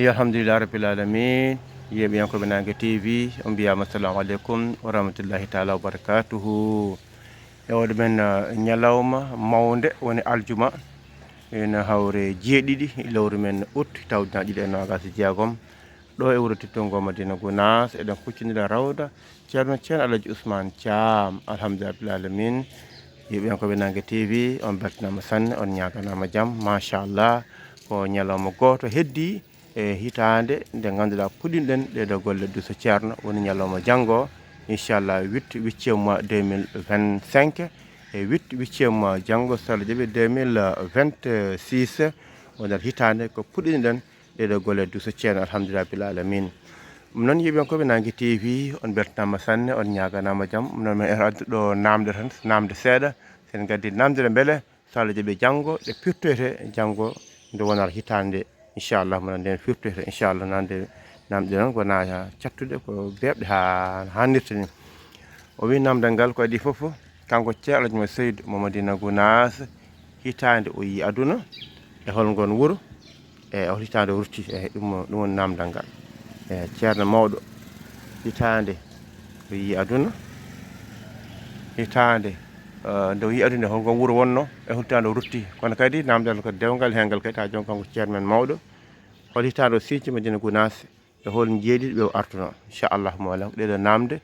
alhamdulillah rabbil alamin. Yeɓiyankoɓe Nangue TV on mbiyama assalamu aleykum wa rahmatullahi taala wa barakatuhu. Ewɗo men ñalawma mawde woni aljuma ene hawre jeeɗiɗi lewru men août tawdina ɗiɗi e nogas jeegom ɗo e wuro Tittongo Madina Gounass. eɗen kuccinira rawda ceerno Alaji Ousmane Thiam. alhamdulillah rabbil alamin. Yeɓiyankoɓe Nangue TV on beltanama sanne, on ñaganama jaam, machallah. Ko ñalawma goto heddi e hitande nde ganduɗa puɗɗinɗen ɗeɗo golle duuso ceerno, woni ñalawma janggo inchallah 8 mois 2025 e 8 mois janggo so Allah jaaɓi 2026 wonat hitande ko puɗɗinɗen ɗeɗo golle duuso ceerno, alhamdulillah rabbil alamin. ɗum noon yeɓiyankoɓe Nangue TV on beltanama sanne, on ñaganama jaam. ɗum noon min adduɗo namde tan, namde seeɗa sen gaddi namdere beele so Allah jaaɓi janggo ɗe pirtoyte janggo nde wonata hitande inchallah mona nden firtoyta inchallah. namde noon wona cattuɗe ko bebɗe ha hannirta ni. O wi namdal ngal ko adi foof kanko ceerno Alaji mo Seydou mo Madina Gounass hitande o yi aduna e holngon wuuro e hol hitande o rutti e ɗum woni namdal ngal. e ceerno mawɗo hitande o yi aduna, hitande nde o yi aduna holngon wuuro wonno e holtande o rutti. Kono kadi namdal ko dewgal hengal kadi ha jon kanko ceerno men mawɗo hol hitande o sinci Madina Gounass e hol jeeɗiɗo ɓe o artuno inchallah mawla. ɗeɗo namde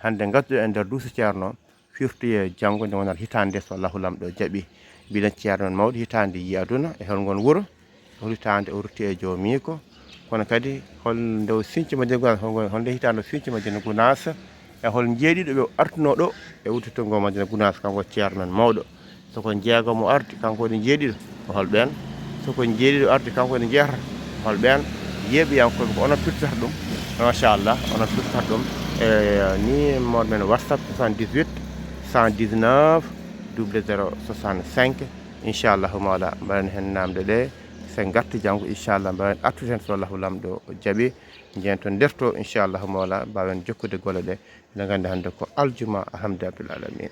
hande gadduɗo e nder duuso ceerno firtoye janggo nde wonata hitande so Allahu lamɗo jaaɓi. mbiɗen ceerno men mawɗo hitande yi aduna e holngon wuuro hol hitande o rutti e jomiko. kono kadi hol nde o sinci Madina Gounass holnde hitande o sinci Madina Gounass e hol jeeɗiɗo ɓe o artuno ɗo e wuro Tittongo Madina Gounass kanko ceerno men mawɗo. soko jeegomo ardi kanko woni jeeɗiɗo ko holɓen, soko jeeɗiɗo ardi kanko woni jeetata holɓen. yeeɓiyankoɓe ko onon pirtata ɗum machallah, onon pirtata ɗum e ni moɗo men WhatsApp 78 119 00 65 inchallahu mawla. mbaɗen hen namde ɗe sen garti janggo inchallah mbawen artude hen so Allahu lamɗo jaaɓi. jeen to nderto inchallahu mawla mbawen jokkude golle ɗe. eɗen gandi hande ko aljuma, alhamdulillah rabbil alamin.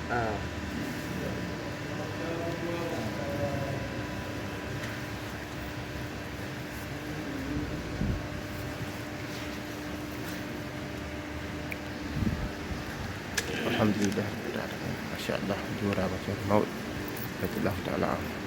الحمد لله رب العالمين ما شاء الله جورا بشر الموت بيت الله تعالى عنه.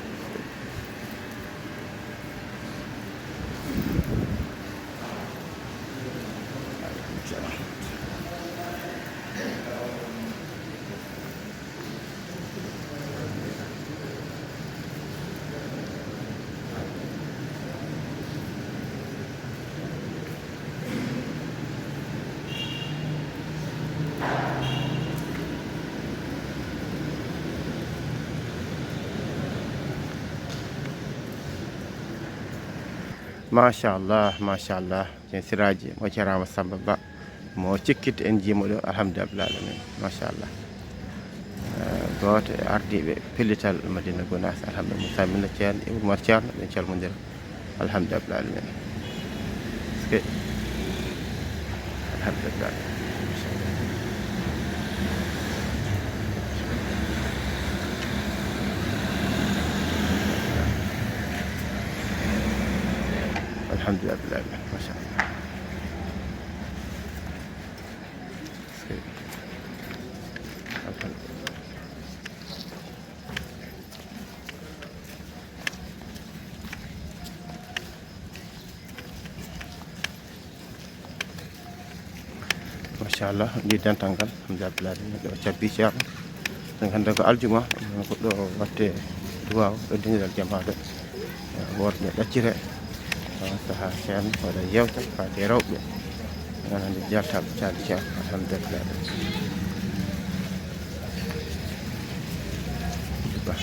ما شاء الله ما شاء الله جن سراجي mo cerama Samba Ba mo cikkiti en jimo ɗo alhamdulillah rabbil alamin ma sha Allah goto e ardiɓe pellital Madina Gounass alhamdulillah Moussa Minna Thierne e Oumar Thierne ɓe calmodira alhamdulillah rabbil alamin alhamdulillah rabbil alamin الحمد لله رب العالمين ما شاء الله. ما شاء الله جدا تنقل الحمد لله رب العالمين لو تشبي شعر عندك الجمعة كله وقت دعاء الدنيا الجماعة ورد الأجرة saha sen wala yewta faade rewɓe ganande jaltaɓe caali ceerno alhamdulillah ba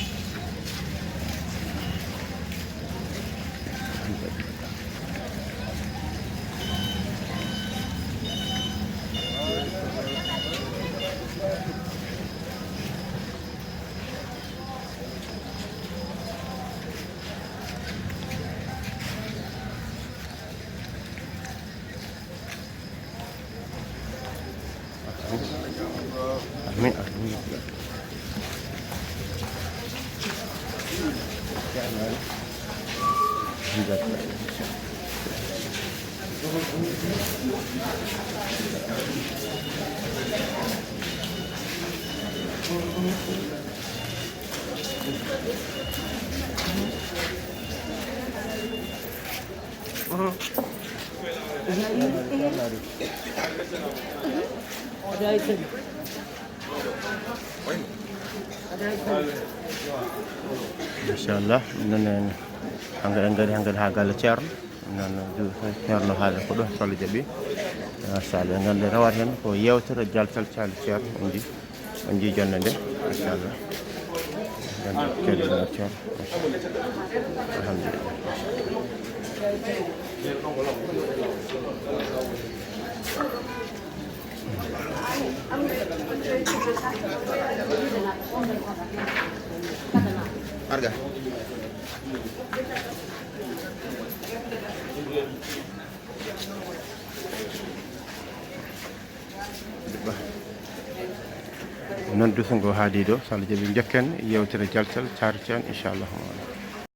amin amin inchallah noon engari ha galle ceerno noon ceerno haala ko ɗo solle jaaɓi machallah en gande rawat hen ko yewtere jaltal caali ceerno on jii jonde nde inchallah gande ceerno ceerno alhamdulillah Harga. Non dusungo haadi ɗo so Allah jaaɓi jokken yewtere jaltal caari ceerno inchallah